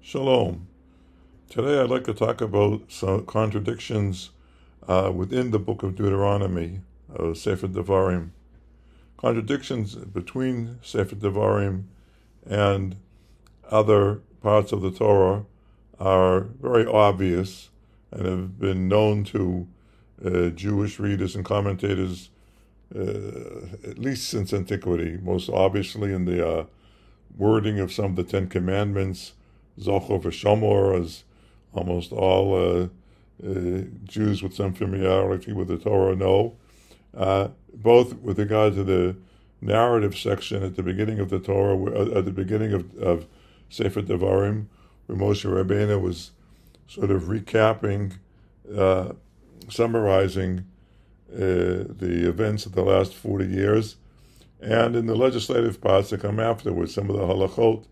Shalom. Today I'd like to talk about some contradictions within the book of Deuteronomy, Sefer Devarim. Contradictions between Sefer Devarim and other parts of the Torah are very obvious and have been known to Jewish readers and commentators at least since antiquity, most obviously in the wording of some of the Ten Commandments, Zochor v'Shomor, as almost all Jews with some familiarity with the Torah know, both with regard to the narrative section at the beginning of the Torah, at the beginning of Sefer Devarim, where Moshe Rabbeinu was sort of recapping, summarizing the events of the last 40 years, and in the legislative parts that come afterwards, some of the halachot.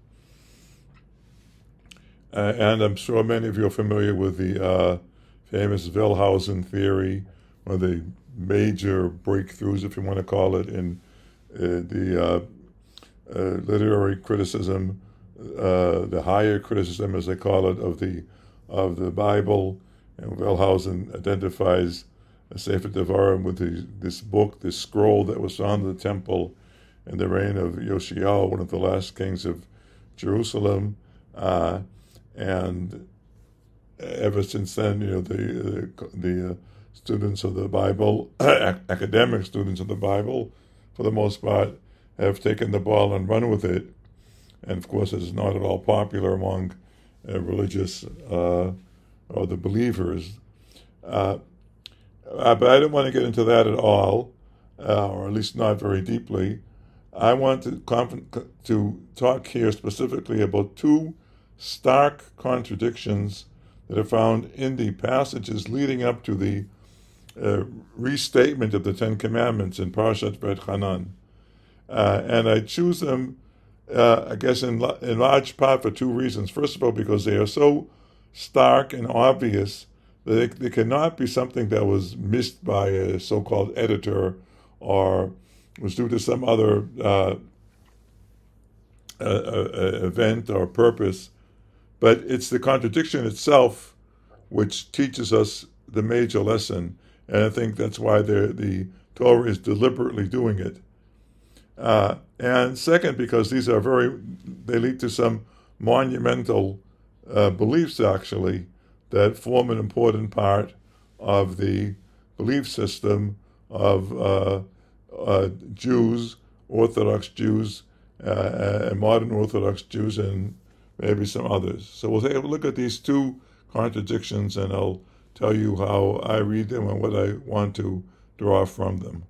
And I'm sure many of you are familiar with the famous Wellhausen theory, one of the major breakthroughs, if you want to call it, in the literary criticism, the higher criticism, as they call it, of the Bible. And Wellhausen identifies Sefer Devarim with this book, this scroll that was found in the temple in the reign of Yoshiyahu, one of the last kings of Jerusalem. And ever since then, the students of the Bible, academic students of the Bible, for the most part, have taken the ball and run with it. And of course, it's not at all popular among religious or the believers. But I don't want to get into that at all, or at least not very deeply. I want to talk here specifically about two stark contradictions that are found in the passages leading up to the restatement of the Ten Commandments in Parashat Veit Hanan. And I choose them, I guess, in large part for two reasons. First of all, because they are so stark and obvious that they cannot be something that was missed by a so-called editor or was due to some other event or purpose. But it's the contradiction itself which teaches us the major lesson, and I think that's why the Torah is deliberately doing it. And second, because these are they lead to some monumental beliefs, actually, that form an important part of the belief system of Jews, Orthodox Jews, and modern Orthodox Jews, and maybe some others. So we'll take a look at these two contradictions, and I'll tell you how I read them and what I want to draw from them.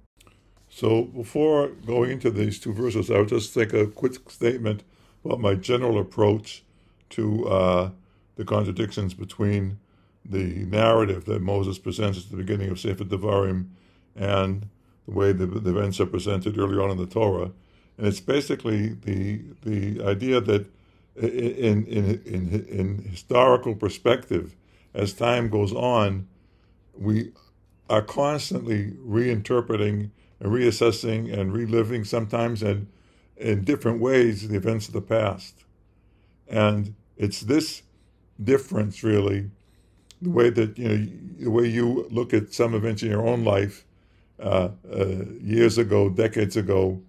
So before going into these two verses, I'll just take a quick statement about my general approach to the contradictions between the narrative that Moses presents at the beginning of Sefer Devarim and the way the events are presented early on in the Torah. And it's basically the idea that in historical perspective, as time goes on, we are constantly reinterpreting and reassessing and reliving, sometimes in different ways, the events of the past. And it's this difference, really, the way that the way you look at some events in your own life years ago, decades ago,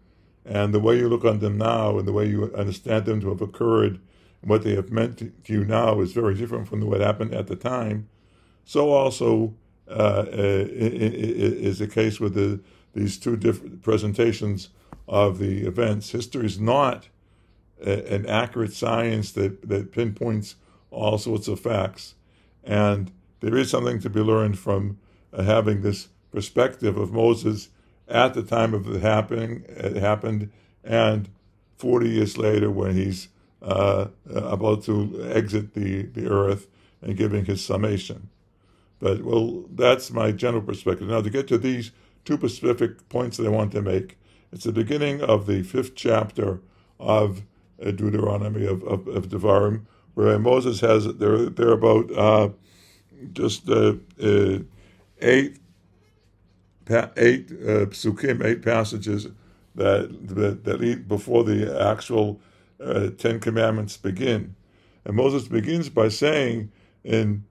and the way you look on them now and the way you understand them to have occurred and what they have meant to you now is very different from what happened at the time. So also is the case with these two different presentations of the events. History is not an accurate science that pinpoints all sorts of facts. And there is something to be learned from having this perspective of Moses at the time of it happened, and 40 years later when he's about to exit the earth and giving his summation. But, well, that's my general perspective. Now, to get to these two specific points that I want to make, it's the beginning of the 5th chapter of Deuteronomy, of Devarim, where Moses has, there are about just eight psukim, 8 passages that lead before the actual 10 Commandments begin. And Moses begins by saying in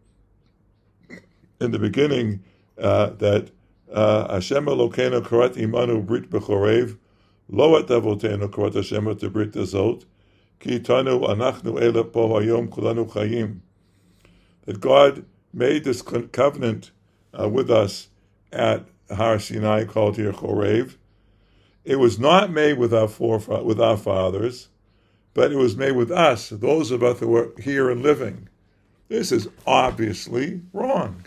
the beginning that Hashem Elokeinu karat imanu brit b'chorev, lo et avotenu karat Hashem et brit azot, ki itanu anachnu ele po hayom kulanu chayim. That God made this covenant with us at Har Sinai, called here Chorev. It was not made with our fathers, but it was made with us, those of us who are here and living. This is obviously wrong,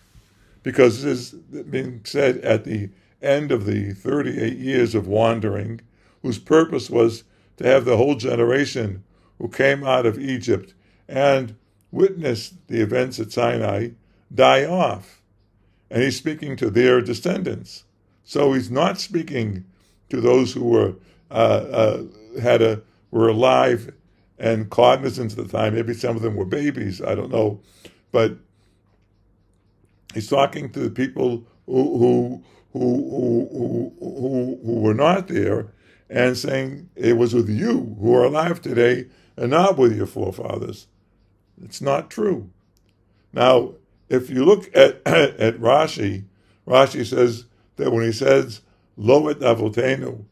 because this is being said at the end of the 38 years of wandering, whose purpose was to have the whole generation who came out of Egypt and witnessed the events at Sinai die off. And he's speaking to their descendants. So he's not speaking to those who were were alive and cognizant at the time. Maybe some of them were babies, I don't know. But he's talking to the people who were not there, and saying it was with you who are alive today and not with your forefathers. It's not true. Now, if you look at Rashi, Rashi says that when he says lo et avotenu,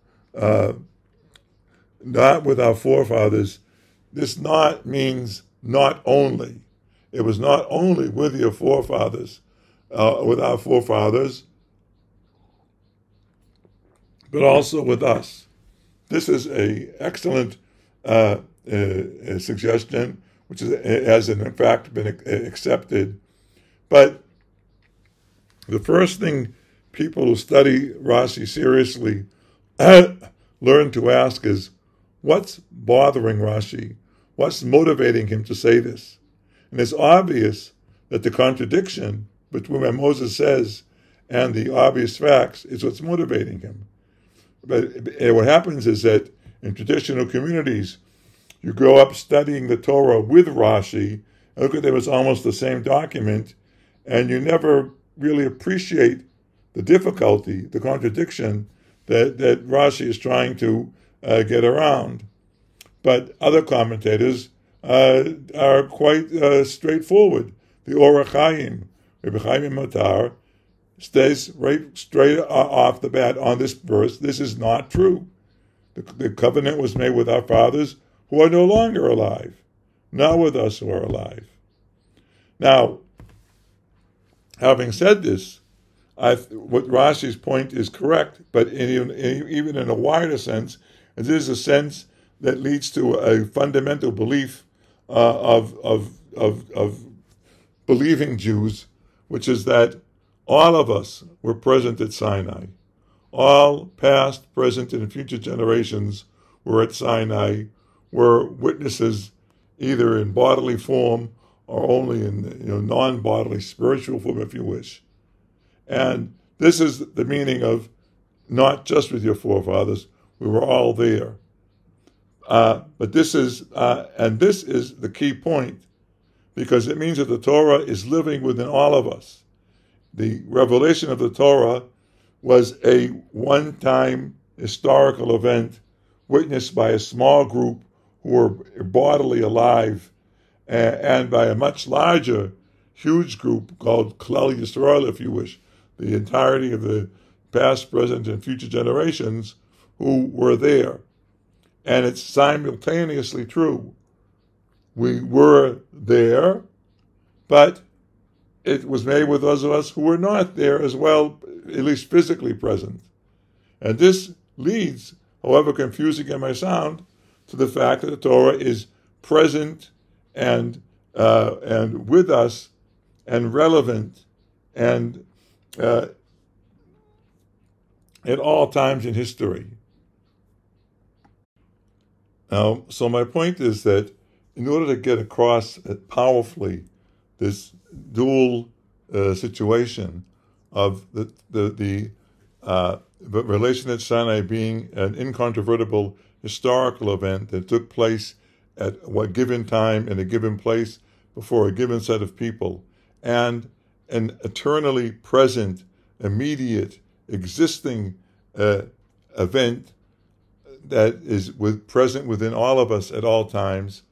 not with our forefathers, this not means not only. It was not only with your forefathers, with our forefathers, but also with us. This is an excellent suggestion, which has in fact been accepted. But the first thing people who study Rashi seriously learn to ask is, what's bothering Rashi? What's motivating him to say this? And it's obvious that the contradiction between what Moses says and the obvious facts is what's motivating him. But what happens is that in traditional communities, you grow up studying the Torah with Rashi, and look at them as almost the same document, and you never really appreciate the difficulty, the contradiction that Rashi is trying to get around. But other commentators are quite straightforward. The Orach Chaim, Rebbe Chaim Matar, stays right straight off the bat on this verse. This is not true. The covenant was made with our fathers who are no longer alive, not with us who are alive. Now, having said this, what Rashi's point is correct, but even in a wider sense, it is a sense that leads to a fundamental belief of believing Jews, which is that all of us were present at Sinai. All past, present, and future generations were at Sinai, were witnesses either in bodily form or only in non-bodily spiritual form, if you wish. And this is the meaning of not just with your forefathers, we were all there. But this is the key point, because it means that the Torah is living within all of us. The revelation of the Torah was a one-time historical event witnessed by a small group who were bodily alive, and by a much larger, huge group called Klal Yisrael, if you wish, the entirety of the past, present, and future generations who were there. And it's simultaneously true. We were there, but it was made with those of us who were not there as well, at least physically present. And this leads, however confusing it may sound, to the fact that the Torah is present and with us and relevant and at all times in history. Now, so my point is that in order to get across powerfully this dual situation of the relation at Sinai being an incontrovertible historical event that took place at a given time in a given place before a given set of people, and an eternally present, immediate, existing event that is present within all of us at all times,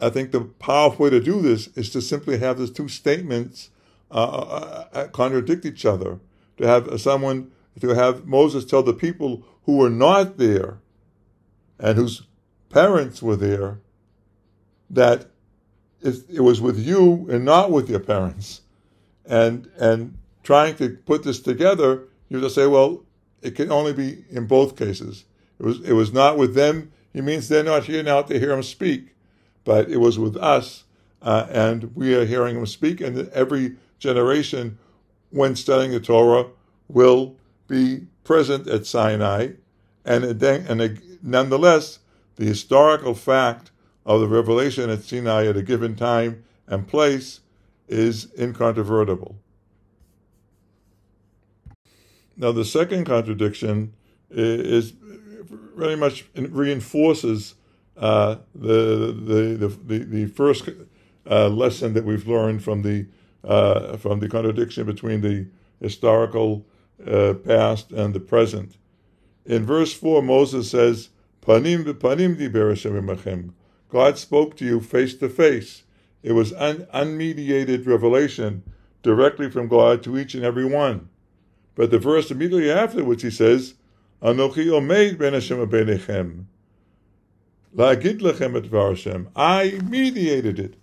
I think the powerful way to do this is to simply have those two statements contradict each other. To have Moses tell the people who were not there and whose parents were there that it was with you and not with your parents. And trying to put this together, you just say, well, it can only be in both cases. It was not with them. He means they're not here now to hear him speak, but it was with us, and we are hearing him speak. And every generation, when studying the Torah, will be present at Sinai, and nonetheless, the historical fact of the revelation at Sinai at a given time and place is incontrovertible. Now, the second contradiction is very much reinforces the first lesson that we've learned from the contradiction between the historical past and the present. In verse 4, Moses says, "Panim v'panim diber Hashem imachem." God spoke to you face to face. It was unmediated revelation directly from God to each and every one. But the verse immediately after, which he says, "Anochi omeid ben Hashem u'beinechem, la'agid lechem et dvar Hashem." I mediated it.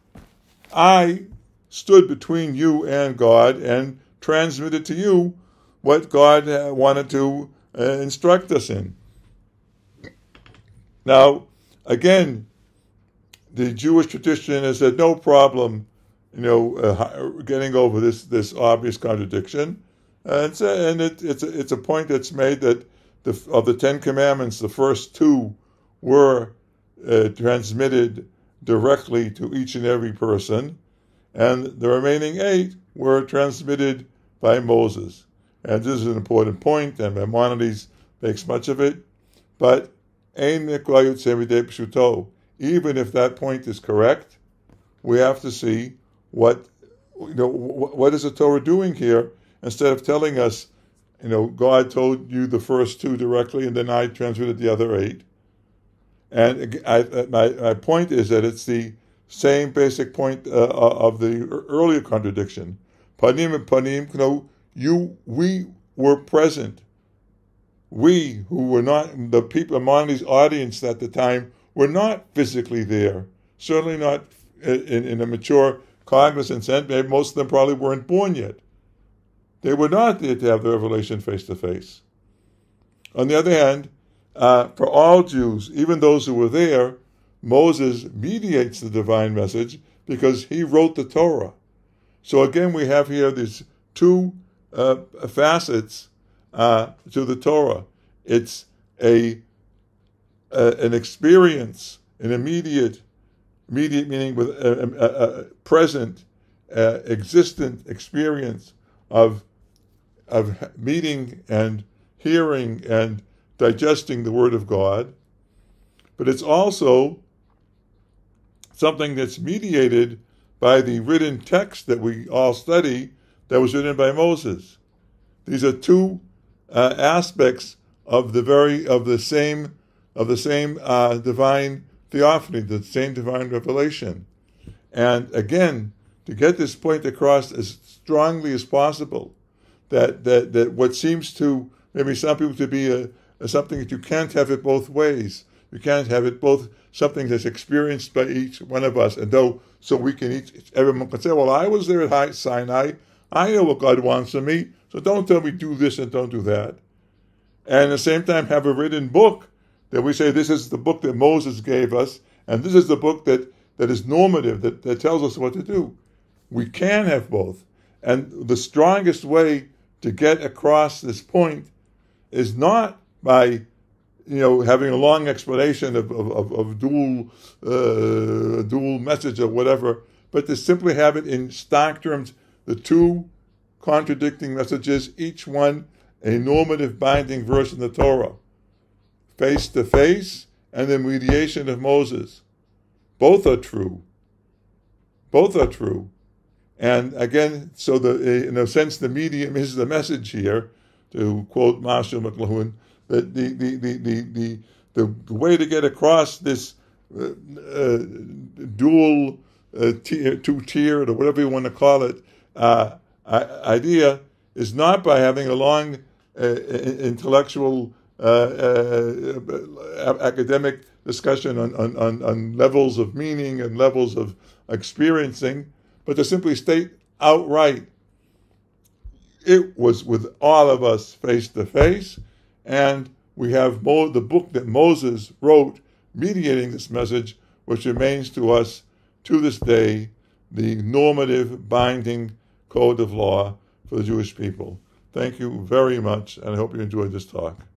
I stood between you and God and transmitted to you what God wanted to instruct us in. Now, again, the Jewish tradition has had no problem, getting over this obvious contradiction, and it's a point that's made that of the Ten Commandments, the first two were transmitted directly to each and every person, and the remaining 8 were transmitted by Moses. And this is an important point, and Maimonides makes much of it. But even if that point is correct, we have to see what is the Torah doing here, instead of telling us, God told you the first 2 directly, and then I transmitted the other 8. And my point is that it's the same basic point of the earlier contradiction. Panim and panim, we were present. We, who were not, the people among his audience at the time, were not physically there. Certainly not in a mature, cognizant sense. Maybe most of them probably weren't born yet. They were not there to have the revelation face to face. On the other hand, for all Jews, even those who were there, Moses mediates the divine message because he wrote the Torah. So again, we have here these 2 facets to the Torah. It's an experience, an immediate meaning with a present, existent experience of meeting and hearing and digesting the Word of God. But it's also something that's mediated by the written text that we all study, that was written by Moses. These are 2 aspects of the same divine theophany, the same divine revelation. And again, to get this point across as strongly as possible, that what seems to maybe some people to be something that you can't have it both ways. You can't have it both something that's experienced by each one of us, and so we can everyone can say, well, I was there at Sinai. I know what God wants of me, so don't tell me do this and don't do that. And at the same time, have a written book that we say this is the book that Moses gave us, and this is the book that is normative, that tells us what to do. We can have both. And the strongest way to get across this point is not by having a long explanation of dual message or whatever, but to simply have it in stark terms, the 2 contradicting messages, each one a normative binding verse in the Torah, face to face, and the mediation of Moses. Both are true. Both are true. And again, so in a sense, the medium is the message here, to quote Marshall McLuhan, that the way to get across this dual, two-tiered, or whatever you want to call it, idea is not by having a long intellectual academic discussion on levels of meaning and levels of experiencing, but to simply state outright, it was with all of us face to face, and we have the book that Moses wrote mediating this message, which remains to us to this day the normative binding code of law for the Jewish people. Thank you very much, and I hope you enjoyed this talk.